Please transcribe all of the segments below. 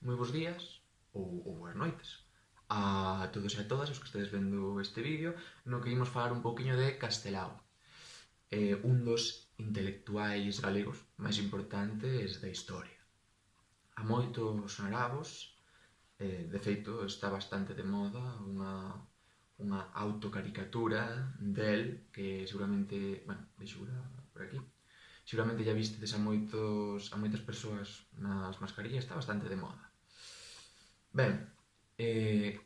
Moi bons días ou boas noites a todos e a todas os que estedes vendo este vídeo no que imos falar un pouquiño de Castelao, un dos intelectuais galegos máis importantes da historia. A moitos sonarabos, de feito está bastante de moda unha autocaricatura del que seguramente, bueno, deixo por aquí, seguramente ya vistedes a moitas persoas nas mascarillas, está bastante de moda. Ben,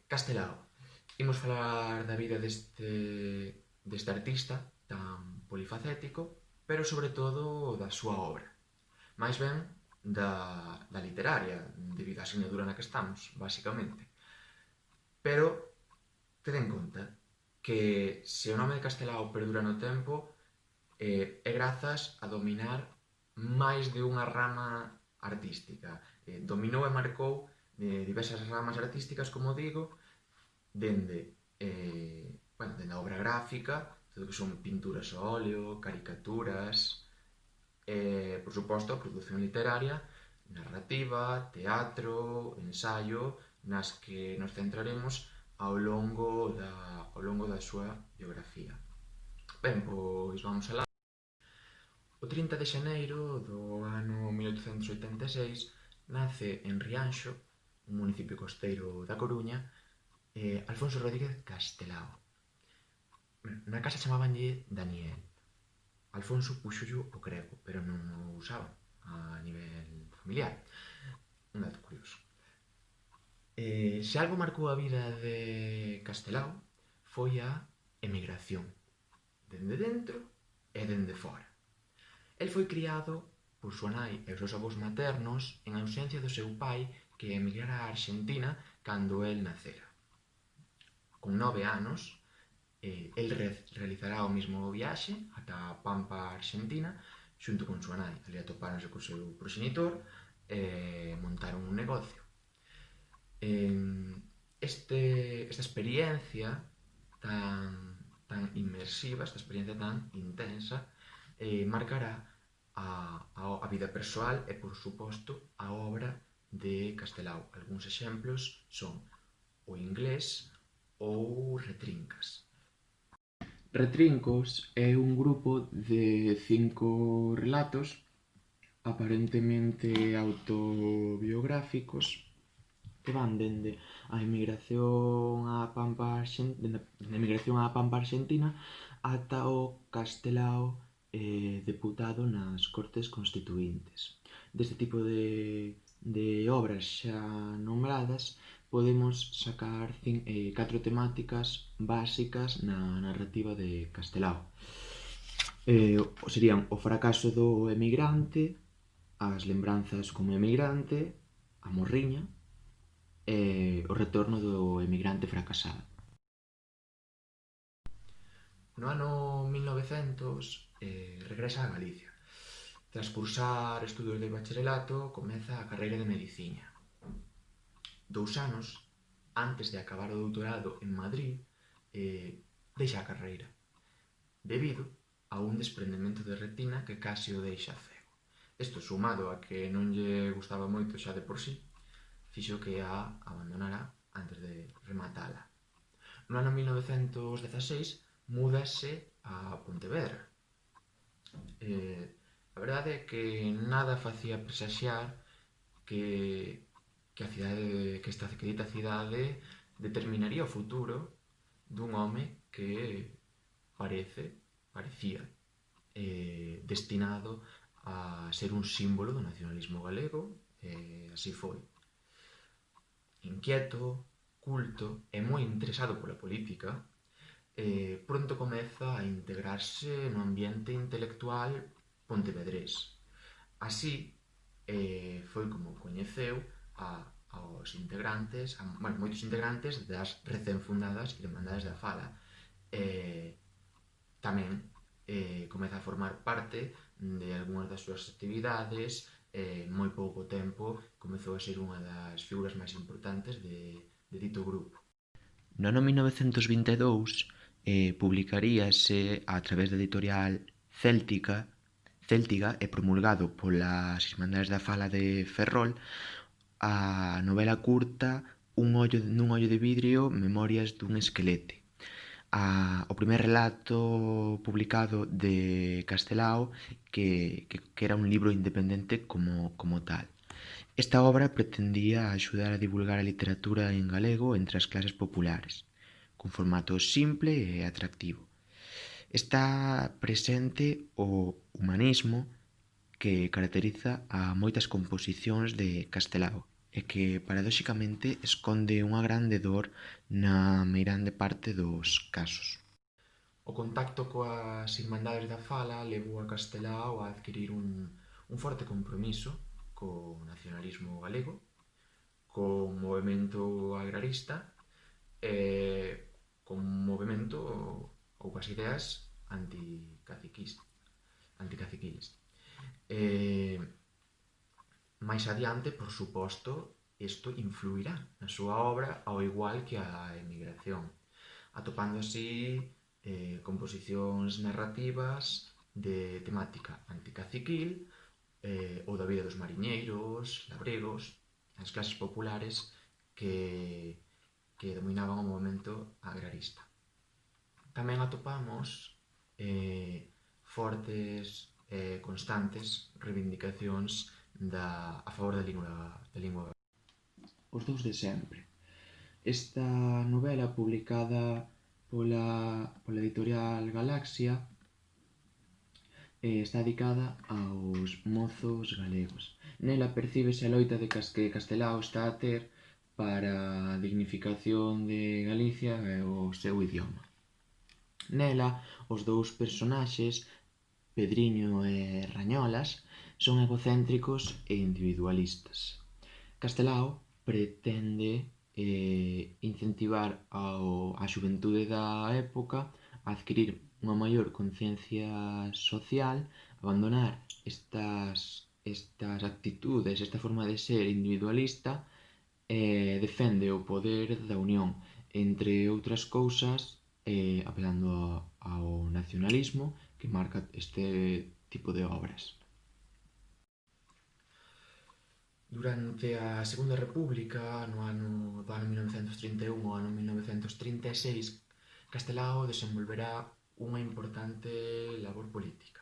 Castelao. Imos falar da vida deste artista tan polifacético, pero sobre todo da súa obra. Mais ben da literaria, debido á asignatura na que estamos, basicamente. Pero ted en conta que se o nome de Castelao perdura no tempo é grazas a dominar máis de unha rama artística. Dominou e marcou diversas ramas artísticas, como digo, dende, dende a obra gráfica, todo que son pinturas ao óleo, caricaturas, por suposto, a produción literaria, narrativa, teatro, ensaio, nas que nos centraremos ao longo da súa biografía. Ben, pois vamos alá. O 30 de xaneiro do ano 1886 nace en Rianxo, un municipio costeiro da Coruña, Alfonso Rodríguez Castelao. Na casa chamabanlle Daniel. Alfonso puxollo o crego, pero non o usaba a nivel familiar. Un dato curioso. Se algo marcou a vida de Castelao foi a emigración, dende dentro e dende fora. El foi criado por súa nai e os seus avós maternos en ausencia do seu pai, que emigrara a Argentina cando el nacera. Con 9 anos, el realizará o mesmo viaxe ata a Pampa Argentina xunto con súa nai. Ali atopáronse co seu proxenitor e montaron un negocio. Esta experiencia tan inmersiva, esta experiencia tan intensa, marcará a vida persoal e, por suposto, a obra de Castelao. Algúns exemplos son O Inglés ou Retrincas. Retrincos é un grupo de 5 relatos aparentemente autobiográficos que van dende a emigración á Pampa Argentina ata o Castelao deputado nas Cortes Constituíntes. Deste tipo de obras xa nombradas podemos sacar 4 temáticas básicas na narrativa de Castelao. Serían o fracaso do emigrante, as lembranzas como emigrante, a morriña e o retorno do emigrante fracasado. No ano 1900 regresa a Galicia. Tras cursar estudos de bacharelato, comeza a carreira de medicina. 2 anos antes de acabar o doutorado en Madrid, deixa a carreira, debido a un desprendemento de retina que case o deixa cego. Isto, sumado a que non lle gustaba moito xa de por sí, fixo que a abandonara antes de rematala. No ano 1916 múdase a Pontevedra. A verdade é que nada facía presaxiar que esta dita cidade determinaría o futuro dun home que parecía destinado a ser un símbolo do nacionalismo galego, e así foi. Inquieto, culto e moi interesado pola política, pronto comeza a integrarse no ambiente intelectual pontevedrés. Así, foi como coñeceu aos integrantes, moitos integrantes das recén fundadas Irmandades da Fala. Tamén comeza a formar parte de algunhas das súas actividades, moi pouco tempo comezou a ser unha das figuras máis importantes de dito grupo. No ano 1922 publicaríase a través da editorial Céltiga e promulgado polas Irmandades da Fala de Ferrol a novela curta nun ollo de vidrio, Memorias dun esquelete. O primer relato publicado de Castelao que era un libro independente como tal. Esta obra pretendía axudar a divulgar a literatura en galego entre as clases populares, cun formato simple e atractivo. Está presente o humanismo que caracteriza a moitas composicións de Castelao e que, paradoxicamente, esconde unha grande dor na meirande parte dos casos. O contacto coas Irmandades da Fala levou a Castelao a adquirir un forte compromiso co nacionalismo galego, co movemento agrarista e con movemento ou coas ideas anticaciquiles. Máis adiante, por suposto, isto influirá na súa obra ao igual que a emigración, atopando así composicións narrativas de temática anticaciquil ou da vida dos mariñeiros, labregos, as clases populares que dominaban o movemento agrarista. Tamén atopamos fortes e constantes reivindicacións a favor da lingua. Os dous de sempre. Esta novela publicada pola editorial Galaxia está dedicada aos mozos galegos. Nela percíbese a loita que Castelao está a ter para a dignificación de Galicia e o seu idioma. Nela, os dous personaxes, Pedriño e Rañolas, son egocéntricos e individualistas. Castelao pretende incentivar a xuventude da época a adquirir unha maior conciencia social, abandonar estas actitudes, esta forma de ser individualista e defende o poder da unión, entre outras cousas, apelando ao nacionalismo que marca este tipo de obras. Durante a Segunda República, do ano 1931 ao ano 1936, Castelao desenvolverá unha importante labor política.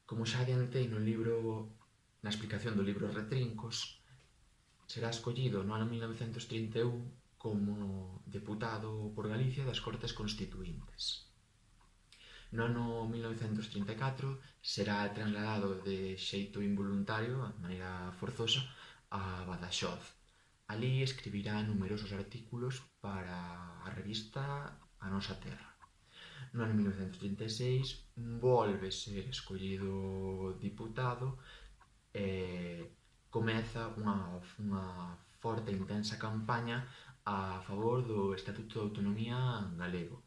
Como xa adiantei na explicación do libro Retrincos, será escollido no ano 1931 como deputado por Galicia das Cortes Constituíntes. No ano 1934 será trasladado de xeito involuntario, de maneira forzosa, a Badaxoz. Alí escribirá numerosos artículos para a revista A Nosa Terra. No ano 1936 volve ser escollido diputado e comeza unha forte e intensa campaña a favor do Estatuto de Autonomía galego.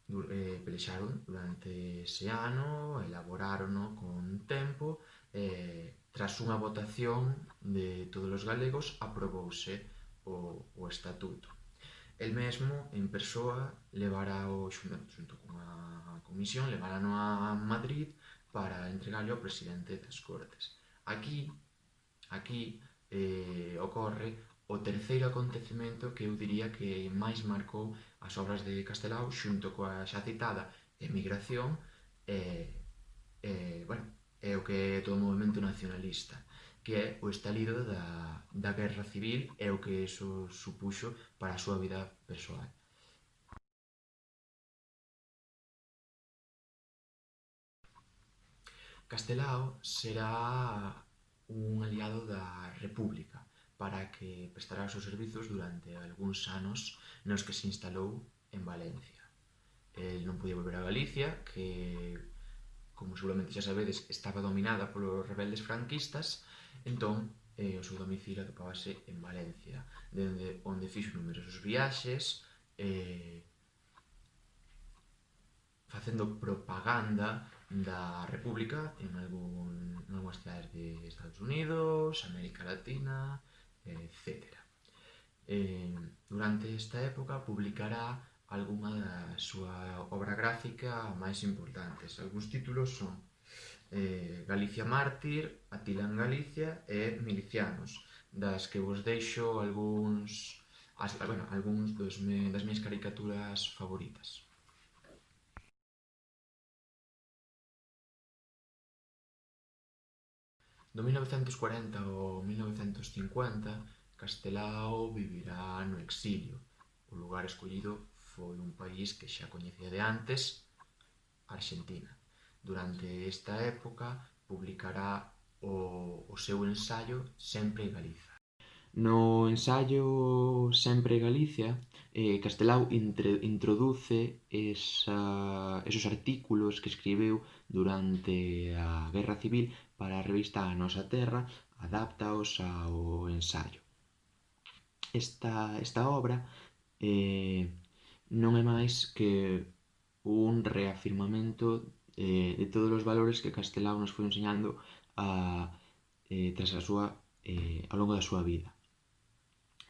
Pelexaron durante ese ano, elaborárono con tempo e tras unha votación de todos os galegos aprobouse o estatuto. El mesmo, en persoa, levará xunto cunha comisión, levarano a Madrid para entregarlo ao presidente das Cortes. Aquí ocorre o terceiro acontecemento que eu diría que máis marcou as obras de Castelao xunto coa xa citada emigración e o que é todo o movimento nacionalista, que é o estalido da guerra civil e o que iso supuxo para a súa vida persoal. Castelao será un aliado da República para que prestará os seus servizos durante algúns anos nos que se instalou en Valencia. El non podía volver a Galicia, que, como seguramente xa sabedes, estaba dominada polos rebeldes franquistas, entón o seu domicilio atopábase en Valencia, dende onde fixo numerosos viaxes, facendo propaganda da República en algunhas cidades de Estados Unidos, América Latina, etc. Durante esta época publicará algunha da súa obra gráfica máis importantes. Algúns títulos son Galicia Mártir, Atila en Galicia e Milicianos, das que vos deixo algúns das miñas caricaturas favoritas. Do 1940 ao 1950, Castelao vivirá no exilio. O lugar escollido foi un país que xa coñecía de antes, Argentina. Durante esta época publicará o seu ensaio Sempre en Galiza. No ensaio Sempre en Galicia, Castelao introduce esos artículos que escribiu durante a Guerra Civil para a revista A Nosa Terra, adáptaos ao ensaio. Esta obra non é máis que un reafirmamento de todos os valores que Castelao nos foi enseñando ao longo da súa vida.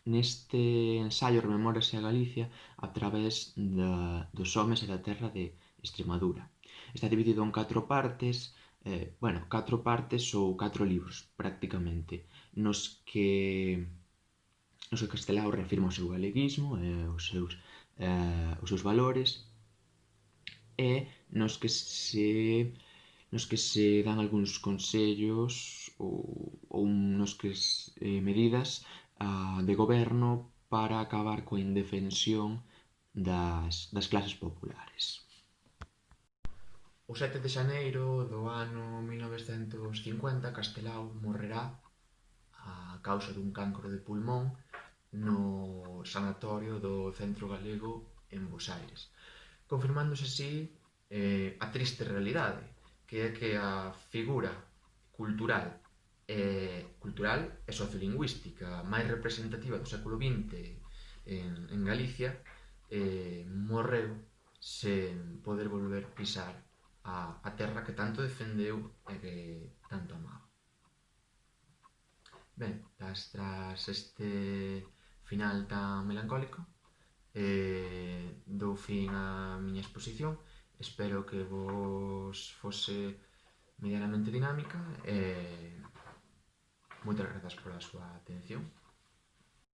Neste ensaio rememórase a Galicia a través dos homes e da terra de Extremadura. Está dividido en 4 partes, 4 partes ou 4 libros, prácticamente, nos que Castelao reafirma o seu galeguismo e os seus valores, e nos que se dan algúns consellos ou medidas de goberno para acabar coa indefensión das clases populares. O 7 de xaneiro do ano 1950, Castelao morrerá a causa dun cancro de pulmón no sanatorio do Centro Galego en Bos Aires, confirmándose así a triste realidade, que é que a figura cultural e sociolingüística máis representativa do século XX en Galicia morreu sen poder volver pisar a terra que tanto defendeu e que tanto amaba. Ben, tras este final tan melancólico, dou fin á miña exposición. Espero que vos fose medianamente dinámica e moitas grazas pola súa atención.